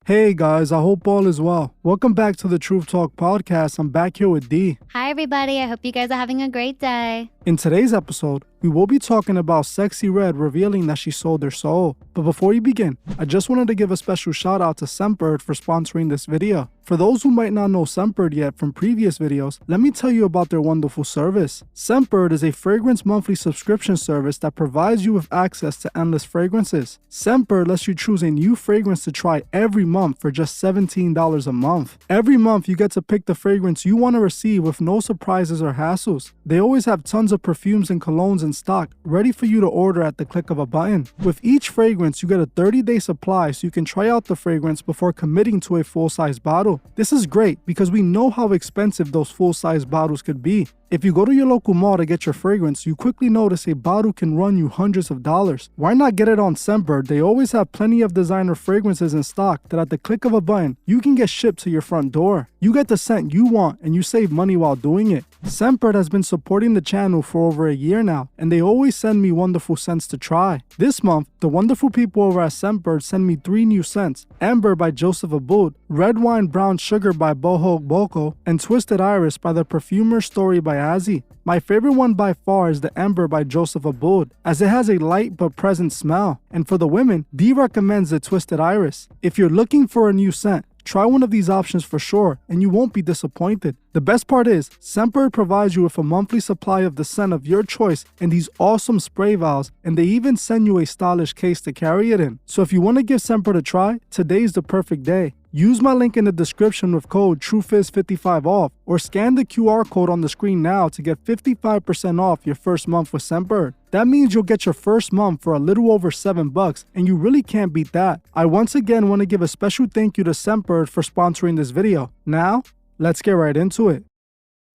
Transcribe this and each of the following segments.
Hey guys, I hope all is well. Welcome back to the Truth Talk podcast. I'm back here with D. Hi everybody, I hope you guys are having a great day. In today's episode, we will be talking about Sexyy Red revealing that she sold her soul. But before we begin, I just wanted to give a special shout out to Sexyy for sponsoring this video. For those who might not know Sexyy yet from previous videos, let me tell you about their wonderful service. Sexyy is a fragrance monthly subscription service that provides you with access to endless fragrances. Sexyy lets you choose a new fragrance to try every month for just $17 a month. Every month you get to pick the fragrance you want to receive with no surprises or hassles. They always have tons of perfumes and colognes in stock, ready for you to order at the click of a button. With each fragrance, you get a 30-day supply so you can try out the fragrance before committing to a full-size bottle. This is great because we know how expensive those full-size bottles could be. If you go to your local mall to get your fragrance, you quickly notice a bottle can run you hundreds of dollars. Why not get it on Sexyy? They always have plenty of designer fragrances in stock that at the click of a button, you can get shipped to your front door. You get the scent you want and you save money while doing it. Sexyy has been supporting the channel for over a year now, and they always send me wonderful scents to try. This month, the wonderful people over at Sexyy sent me 3 new scents: Amber by Joseph Abboud, Red Wine Brown Sugar by Bohoboco, and Twisted Iris by the Perfumer's Story by Azzy. My favorite one by far is the Amber by Joseph Abboud, as it has a light but present smell. And for the women, D recommends the Twisted Iris. If you're looking for a new scent, try one of these options for sure, and you won't be disappointed. The best part is, Sexyy provides you with a monthly supply of the scent of your choice in these awesome spray vials, and they even send you a stylish case to carry it in. So if you want to give Sexyy a try, today's the perfect day. Use my link in the description with code TruthIs55 off, or scan the QR code on the screen now to get 55% off your first month with Sexyy. That means you'll get your first month for a little over $7, and you really can't beat that. I once again want to give a special thank you to Sexyy for sponsoring this video. Now, let's get right into it.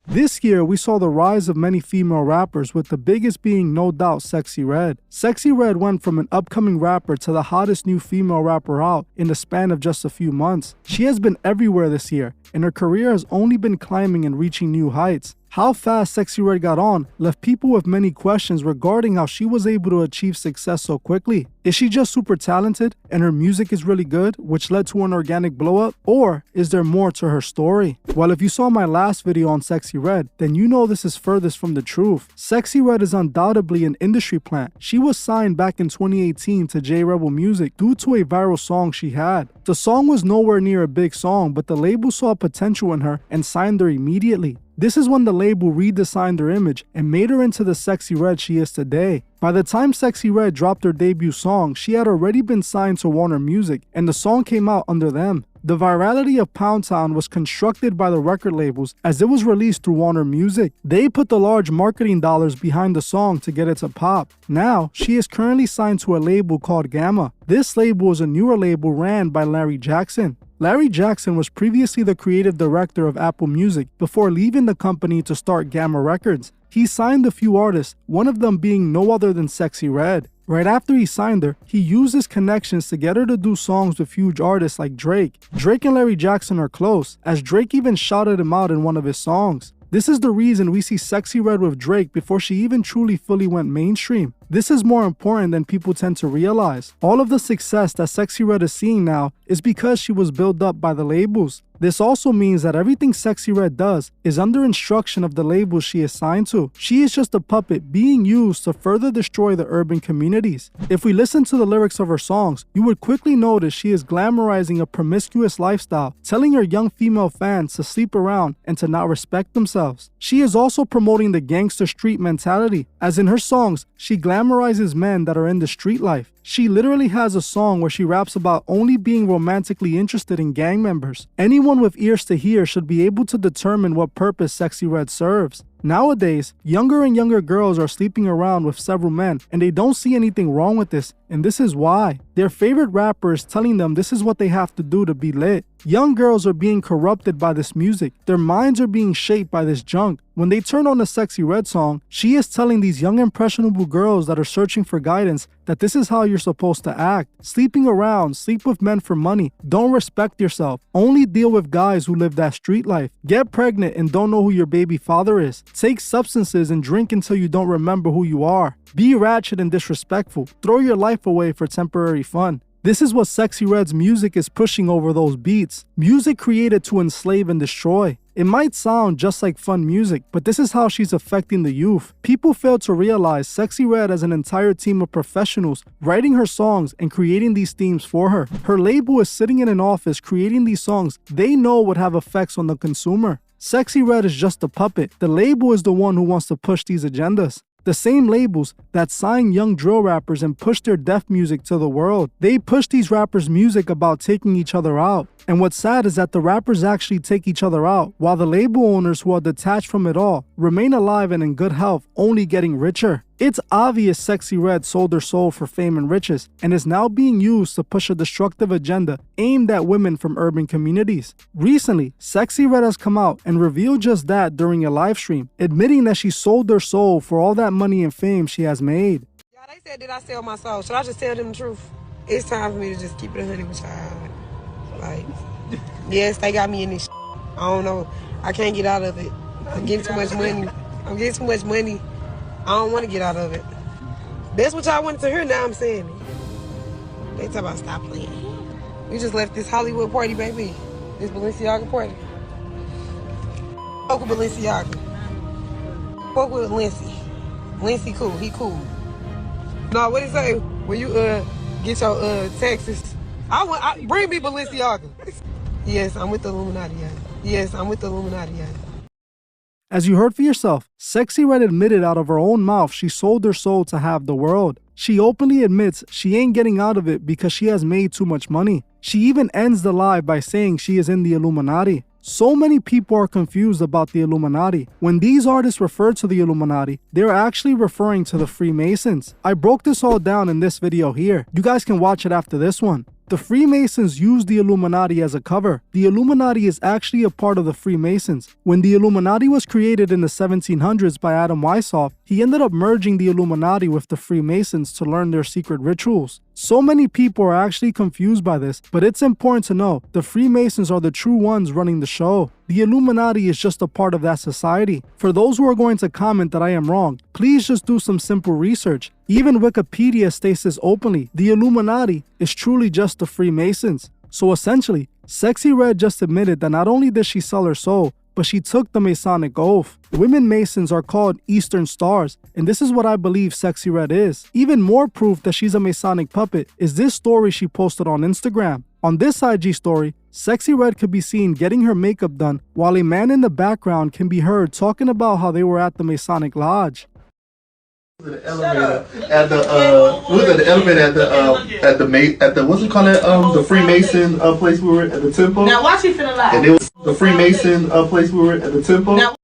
This year, we saw the rise of many female rappers, with the biggest being no doubt Sexyy Red. Sexyy Red went from an upcoming rapper to the hottest new female rapper out in the span of just a few months. She has been everywhere this year, and her career has only been climbing and reaching new heights. How fast Sexyy Red got on left people with many questions regarding how she was able to achieve success so quickly. Is she just super talented and her music is really good, which led to an organic blow up? Or is there more to her story? Well, if you saw my last video on Sexyy Red, then you know this is furthest from the truth. Sexyy Red is undoubtedly an industry plant. She was signed back in 2018 to J Rebel Music due to a viral song she had. The song was nowhere near a big song, but the label saw potential in her and signed her immediately. This is when the label redesigned her image and made her into the Sexyy Red she is today. By the time Sexyy Red dropped her debut song, she had already been signed to Warner Music, and the song came out under them. The virality of Pound Town was constructed by the record labels as it was released through Warner Music. They put the large marketing dollars behind the song to get it to pop. Now, she is currently signed to a label called Gamma. This label is a newer label ran by Larry Jackson. Larry Jackson was previously the creative director of Apple Music before leaving the company to start Gamma Records. He signed a few artists, one of them being no other than Sexyy Red. Right after he signed her, he used his connections to get her to do songs with huge artists like Drake. Drake and Larry Jackson are close, as Drake even shouted him out in one of his songs. This is the reason we see Sexyy Red with Drake before she even truly fully went mainstream. This is more important than people tend to realize. All of the success that Sexyy Red is seeing now is because she was built up by the labels. This also means that everything Sexyy Red does is under instruction of the labels she is signed to. She is just a puppet being used to further destroy the urban communities. If we listen to the lyrics of her songs, you would quickly notice she is glamorizing a promiscuous lifestyle, telling her young female fans to sleep around and to not respect themselves. She is also promoting the gangster street mentality, as in her songs, she glamorizes men that are in the street life. She literally has a song where she raps about only being romantically interested in gang members. Anyone with ears to hear should be able to determine what purpose Sexyy Red serves. Nowadays, younger and younger girls are sleeping around with several men, and they don't see anything wrong with this, and this is why. Their favorite rapper is telling them this is what they have to do to be lit. Young girls are being corrupted by this music. Their minds are being shaped by this junk. When they turn on the Sexyy Red song, she is telling these young impressionable girls that are searching for guidance that this is how you're supposed to act. Sleeping around, sleep with men for money, don't respect yourself, only deal with guys who live that street life, get pregnant and don't know who your baby father is, take substances and drink until you don't remember who you are, be ratchet and disrespectful, throw your life away for temporary fun. This is what Sexyy Red's music is pushing over those beats. Music created to enslave and destroy. It might sound just like fun music, but this is how she's affecting the youth. People fail to realize Sexyy Red has an entire team of professionals writing her songs and creating these themes for her. Her label is sitting in an office creating these songs they know would have effects on the consumer. Sexyy Red is just a puppet. The label is the one who wants to push these agendas. The same labels that sign young drill rappers and push their death music to the world. They push these rappers' music about taking each other out. And what's sad is that the rappers actually take each other out, while the label owners who are detached from it all remain alive and in good health, only getting richer. It's obvious Sexyy Red sold her soul for fame and riches, and is now being used to push a destructive agenda aimed at women from urban communities. Recently, Sexyy Red has come out and revealed just that during a live stream, admitting that she sold her soul for all that money and fame she has made. Yeah, they said, did I sell my soul? Should I just tell them the truth? It's time for me to just keep it 100 with y'all. Like, yes, they got me in this shit. I don't know. I can't get out of it. I'm getting too much money. I don't want to get out of it. That's what y'all wanted to hear, now I'm saying it. They talk about stop playing. We just left this Hollywood party, baby. This Balenciaga party. Fuck with Balenciaga. Fuck with Lindsay. Lindsay cool, he cool. No, what he say? When you get your taxes, bring me Balenciaga. Yes, I'm with the Illuminati, yeah. Yes, I'm with the Illuminati, yeah. As you heard for yourself, Sexyy Red admitted out of her own mouth she sold her soul to have the world. She openly admits she ain't getting out of it because she has made too much money. She even ends the live by saying she is in the Illuminati. So many people are confused about the Illuminati. When these artists refer to the Illuminati, they're actually referring to the Freemasons. I broke this all down in this video here. You guys can watch it after this one. The Freemasons use the Illuminati as a cover. The Illuminati is actually a part of the Freemasons. When the Illuminati was created in the 1700s by Adam Weishaupt, he ended up merging the Illuminati with the Freemasons to learn their secret rituals. So many people are actually confused by this, but it's important to know the Freemasons are the true ones running the show. The Illuminati is just a part of that society. For those who are going to comment that I am wrong, please just do some simple research. Even Wikipedia states this openly. The Illuminati is truly just the Freemasons. So essentially, Sexyy Red just admitted that not only did she sell her soul, but she took the Masonic oath. Women Masons are called Eastern Stars, and this is what I believe Sexyy Red is. Even more proof that she's a Masonic puppet is this story she posted on Instagram. On this IG story, Sexyy Red could be seen getting her makeup done, while a man in the background can be heard talking about how they were at the Masonic Lodge. The elevator at the what's it called, the Freemason place we were at the temple. Now why she feeling like? And it was the Freemason place we were at the temple. Now,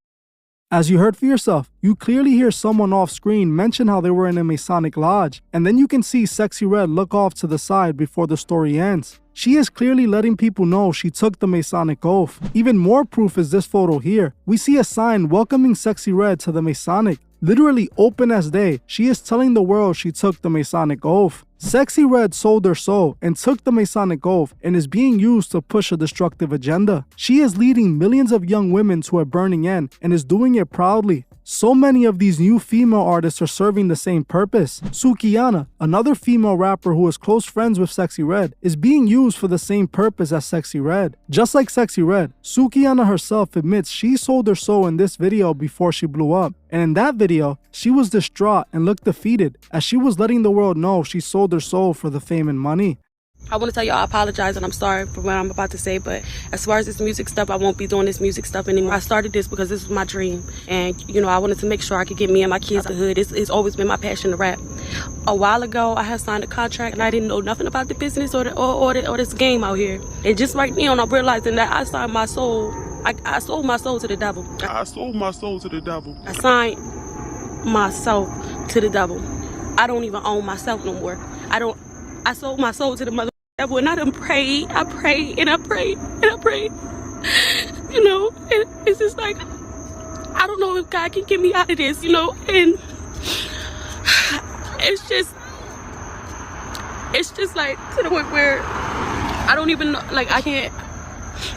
as you heard for yourself, you clearly hear someone off screen mention how they were in a Masonic lodge, and then you can see Sexyy Red look off to the side before the story ends. She is clearly letting people know she took the Masonic oath. Even more proof is this photo here. We see a sign welcoming Sexyy Red to the Masonic. Literally open as day, she is telling the world she took the Masonic oath. Sexyy Red sold her soul and took the Masonic oath and is being used to push a destructive agenda. She is leading millions of young women to a burning end and is doing it proudly. So many of these new female artists are serving the same purpose. Sukihana, another female rapper who is close friends with Sexyy Red, is being used for the same purpose as Sexyy Red. Just like Sexyy Red, Sukihana herself admits she sold her soul in this video before she blew up. And in that video, she was distraught and looked defeated as she was letting the world know she sold her soul for the fame and money. I want to tell y'all I apologize and I'm sorry for what I'm about to say, but as far as this music stuff, I won't be doing this music stuff anymore. I started this because this was my dream, and you know, I wanted to make sure I could get me and my kids out of the hood. It's always been my passion to rap. A while ago, I had signed a contract and I didn't know nothing about the business or this game out here. And just right now, I'm realizing that I signed my soul. I sold my soul to the devil. I sold my soul to the devil. I signed my soul to the devil. I don't even own myself no more. I sold my soul to the mother devil, and I done prayed. I prayed and I prayed and I prayed. You know, and it's just like, I don't know if God can get me out of this, you know, and it's just like to the point where I don't even know, like I can't.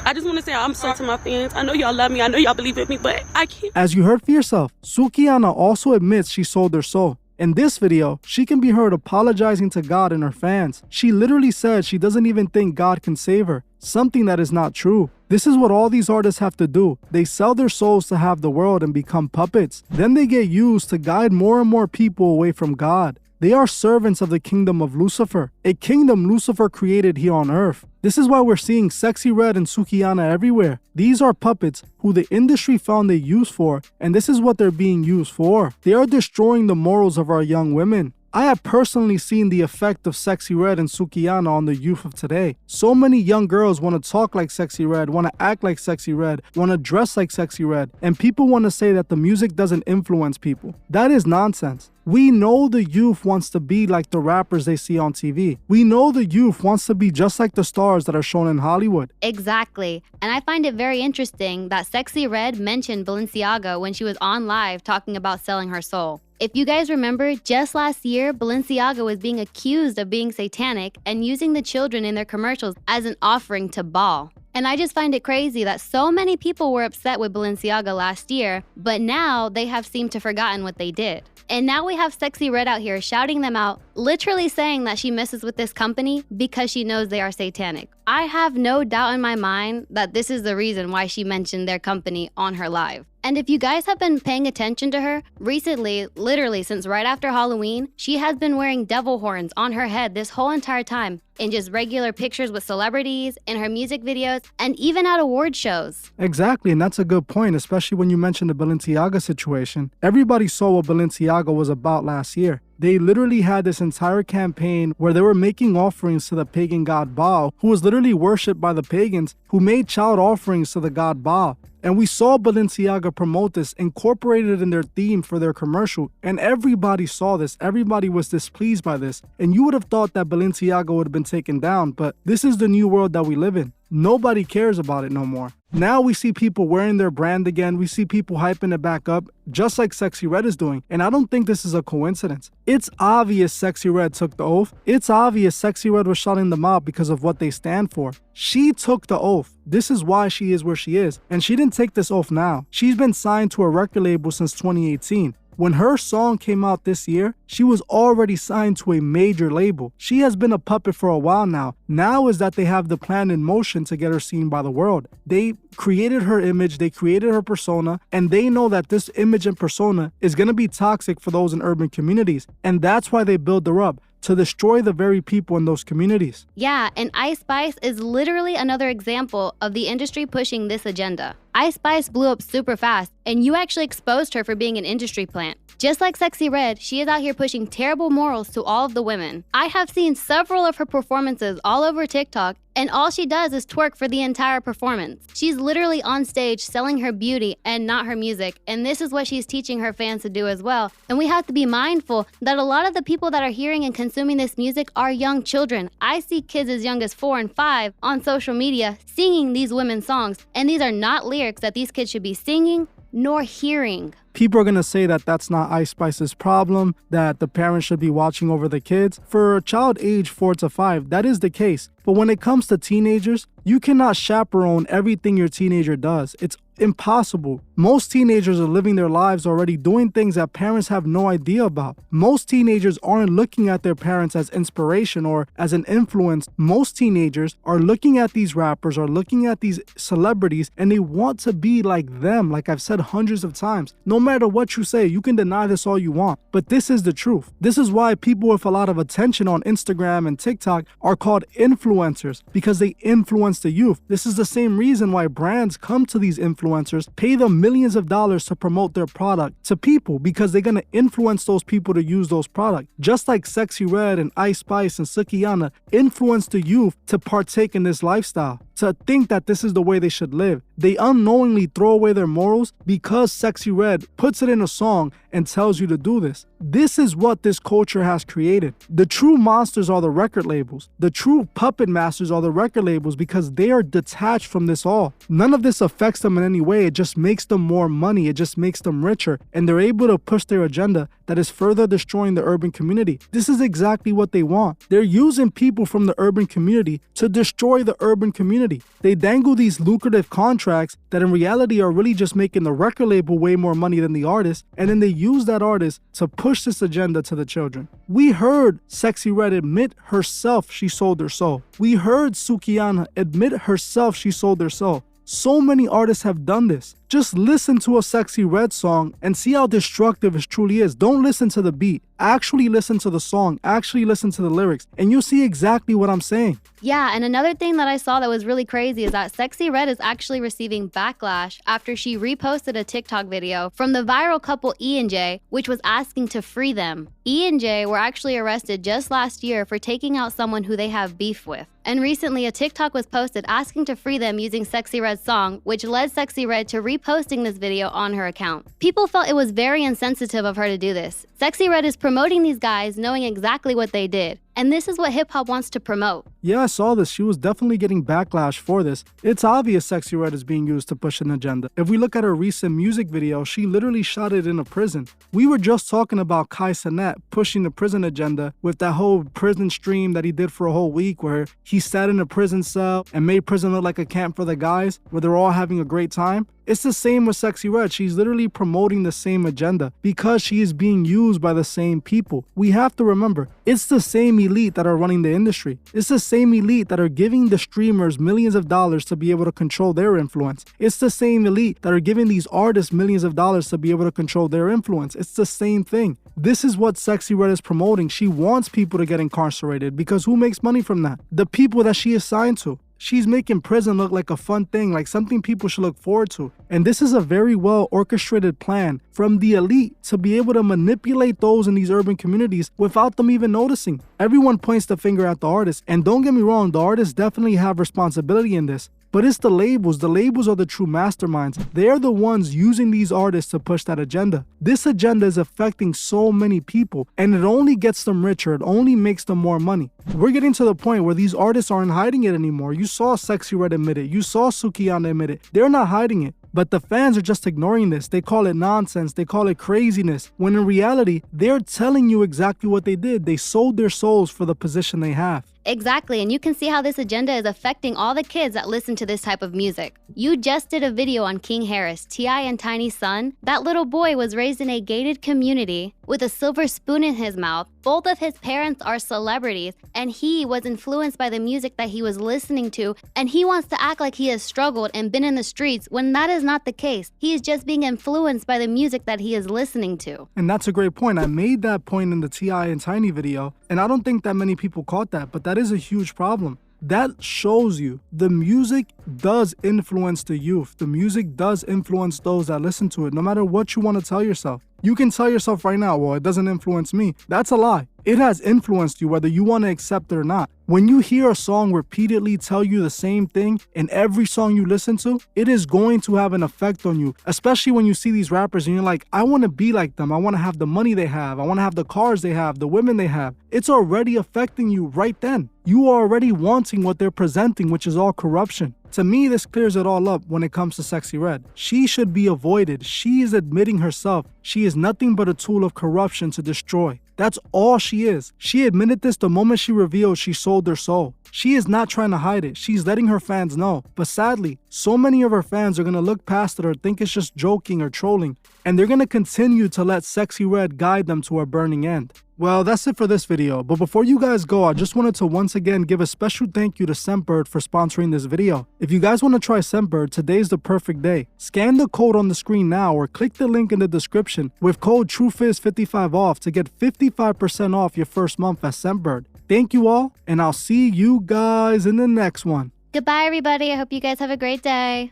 I just want to say I'm sorry to my fans. I know y'all love me. I know y'all believe in me, but I can't. As you heard for yourself, Sukihana also admits she sold her soul. In this video, she can be heard apologizing to God and her fans. She literally said she doesn't even think God can save her, something that is not true. This is what all these artists have to do. They sell their souls to have the world and become puppets. Then they get used to guide more and more people away from God. They are servants of the kingdom of Lucifer, a kingdom Lucifer created here on earth. This is why we're seeing Sexyy Red and Sukihana everywhere. These are puppets who the industry found a use for, and this is what they're being used for. They are destroying the morals of our young women. I have personally seen the effect of Sexyy Red and Sukihana on the youth of today. So many young girls want to talk like Sexyy Red, want to act like Sexyy Red, want to dress like Sexyy Red, and people want to say that the music doesn't influence people. That is nonsense. We know the youth wants to be like the rappers they see on TV. We know the youth wants to be just like the stars that are shown in Hollywood. Exactly. And I find it very interesting that Sexyy Red mentioned Balenciaga when she was on live talking about selling her soul. If you guys remember, just last year, Balenciaga was being accused of being satanic and using the children in their commercials as an offering to Baal. And I just find it crazy that so many people were upset with Balenciaga last year, but now they have seemed to forgotten what they did. And now we have Sexyy Red out here shouting them out, literally saying that she messes with this company because she knows they are satanic. I have no doubt in my mind that this is the reason why she mentioned their company on her live. And if you guys have been paying attention to her, recently, literally since right after Halloween, she has been wearing devil horns on her head this whole entire time in just regular pictures with celebrities, in her music videos, and even at award shows. Exactly, and that's a good point, especially when you mention the Balenciaga situation. Everybody saw what Balenciaga was about last year. They literally had this entire campaign where they were making offerings to the pagan god Baal, who was literally worshipped by the pagans, who made child offerings to the god Baal. And we saw Balenciaga promote this, incorporated it in their theme for their commercial, and everybody saw this. Everybody was displeased by this. And you would have thought that Balenciaga would have been taken down, but this is the new world that we live in. Nobody cares about it no more. Now we see people wearing their brand again. We see people hyping it back up, just like Sexyy Red is doing. And I don't think this is a coincidence. It's obvious Sexyy Red took the oath. It's obvious Sexyy Red was shutting them out because of what they stand for. She took the oath. This is why she is where she is. And she didn't take this oath now. She's been signed to a record label since 2018. When her song came out this year, she was already signed to a major label. She has been a puppet for a while now. Now is that they have the plan in motion to get her seen by the world. They created her image, they created her persona, and they know that this image and persona is going to be toxic for those in urban communities. And that's why they build her up, to destroy the very people in those communities. Yeah, and Ice Spice is literally another example of the industry pushing this agenda. Ice Spice blew up super fast, and you actually exposed her for being an industry plant. Just like Sexyy Red, she is out here pushing terrible morals to all of the women. I have seen several of her performances all over TikTok, and all she does is twerk for the entire performance. She's literally on stage selling her beauty and not her music, and this is what she's teaching her fans to do as well. And we have to be mindful that a lot of the people that are hearing and consuming this music are young children. I see kids as young as 4 and 5 on social media singing these women's songs, and these are not lyrics that these kids should be singing nor hearing. People are going to say that that's not Ice Spice's problem, that the parents should be watching over the kids. For a child age 4 to 5, that is the case. But when it comes to teenagers, you cannot chaperone everything your teenager does. It's impossible. Most teenagers are living their lives already doing things that parents have no idea about. Most teenagers aren't looking at their parents as inspiration or as an influence. Most teenagers are looking at these rappers or looking at these celebrities and they want to be like them, like I've said hundreds of times. No matter what you say, you can deny this all you want, but this is the truth. This is why people with a lot of attention on Instagram and TikTok are called influencers, because they influence the youth. This is the same reason why brands come to these influencers, pay them millions of dollars to promote their product to people, because they're going to influence those people to use those products. Just like Sexyy Red and Ice Spice and Sukihana influence the youth to partake in this lifestyle, to think that this is the way they should live. They unknowingly throw away their morals because Sexyy Red puts it in a song and tells you to do this. This is what this culture has created. The true monsters are the record labels. The true puppet masters are the record labels, because they are detached from this all. None of this affects them in any way. It just makes them more money. It just makes them richer. And they're able to push their agenda that is further destroying the urban community. This is exactly what they want. They're using people from the urban community to destroy the urban community. community. They dangle these lucrative contracts that in reality are really just making the record label way more money than the artist, and then they use that artist to push this agenda to the children. We heard Sexyy Red admit herself she sold her soul. We heard Sukihana admit herself she sold her soul. So many artists have done this. Just listen to a Sexyy Red song and see how destructive it truly is. Don't listen to the beat. Actually listen to the song. Actually listen to the lyrics. And you'll see exactly what I'm saying. Yeah, and another thing that I saw that was really crazy is that Sexyy Red is actually receiving backlash after she reposted a TikTok video from the viral couple E and J, which was asking to free them. E and J were actually arrested just last year for taking out someone who they have beef with. And recently, a TikTok was posted asking to free them using Sexyy Red's song, which led Sexyy Red to reposting this video on her account. People felt it was very insensitive of her to do this. Sexyy Red is promoting these guys knowing exactly what they did. And this is what hip-hop wants to promote. Yeah, I saw this. She was definitely getting backlash for this. It's obvious Sexyy Red is being used to push an agenda. If we look at her recent music video, she literally shot it in a prison. We were just talking about Kai Cenat pushing the prison agenda with that whole prison stream that he did for a whole week where he sat in a prison cell and made prison look like a camp for the guys where they're all having a great time. It's the same with Sexyy Red. She's literally promoting the same agenda because she is being used by the same people. We have to remember, it's the same elite that are running the industry. It's the same elite that are giving the streamers millions of dollars to be able to control their influence. It's the same elite that are giving these artists millions of dollars to be able to control their influence. It's the same thing. This is what Sexyy Red is promoting. She wants people to get incarcerated because who makes money from that? The people that she is signed to. She's making prison look like a fun thing, like something people should look forward to. And this is a very well orchestrated plan from the elite to be able to manipulate those in these urban communities without them even noticing. Everyone points the finger at the artists, and don't get me wrong, the artists definitely have responsibility in this. But it's the labels. The labels are the true masterminds. They're the ones using these artists to push that agenda. This agenda is affecting so many people, and it only gets them richer. It only makes them more money. We're getting to the point where these artists aren't hiding it anymore. You saw Sexyy Red admit it. You saw Sukihana admit it. They're not hiding it. But the fans are just ignoring this. They call it nonsense. They call it craziness. When in reality, they're telling you exactly what they did. They sold their souls for the position they have. Exactly, and you can see how this agenda is affecting all the kids that listen to this type of music. You just did a video on King Harris, T.I. and Tiny's son. That little boy was raised in a gated community with a silver spoon in his mouth. Both of his parents are celebrities, and he was influenced by the music that he was listening to, and he wants to act like he has struggled and been in the streets when that is not the case. He is just being influenced by the music that he is listening to. And that's a great point. I made that point in the T.I. and Tiny video, and I don't think that many people caught that, but that is a huge problem. That shows you the music does influence the youth. The music does influence those that listen to it, no matter what you want to tell yourself. You can tell yourself right now, well, it doesn't influence me. That's a lie. It has influenced you whether you want to accept it or not. When you hear a song repeatedly tell you the same thing in every song you listen to, it is going to have an effect on you, especially when you see these rappers and you're like, I want to be like them. I want to have the money they have. I want to have the cars they have, the women they have. It's already affecting you right then. You are already wanting what they're presenting, which is all corruption. To me, this clears it all up when it comes to Sexyy Red. She should be avoided. She is admitting herself. She is nothing but a tool of corruption to destroy. That's all she is. She admitted this the moment she revealed she sold her soul. She is not trying to hide it. She's letting her fans know. But sadly, so many of her fans are going to look past it or think it's just joking or trolling. And they're going to continue to let Sexyy Red guide them to a burning end. Well, that's it for this video, but before you guys go, I just wanted to once again give a special thank you to Scentbird for sponsoring this video. If you guys want to try Scentbird, today's the perfect day. Scan the code on the screen now or click the link in the description with code TrueFizz55 off to get 55% off your first month at Scentbird. Thank you all, and I'll see you guys in the next one. Goodbye, everybody. I hope you guys have a great day.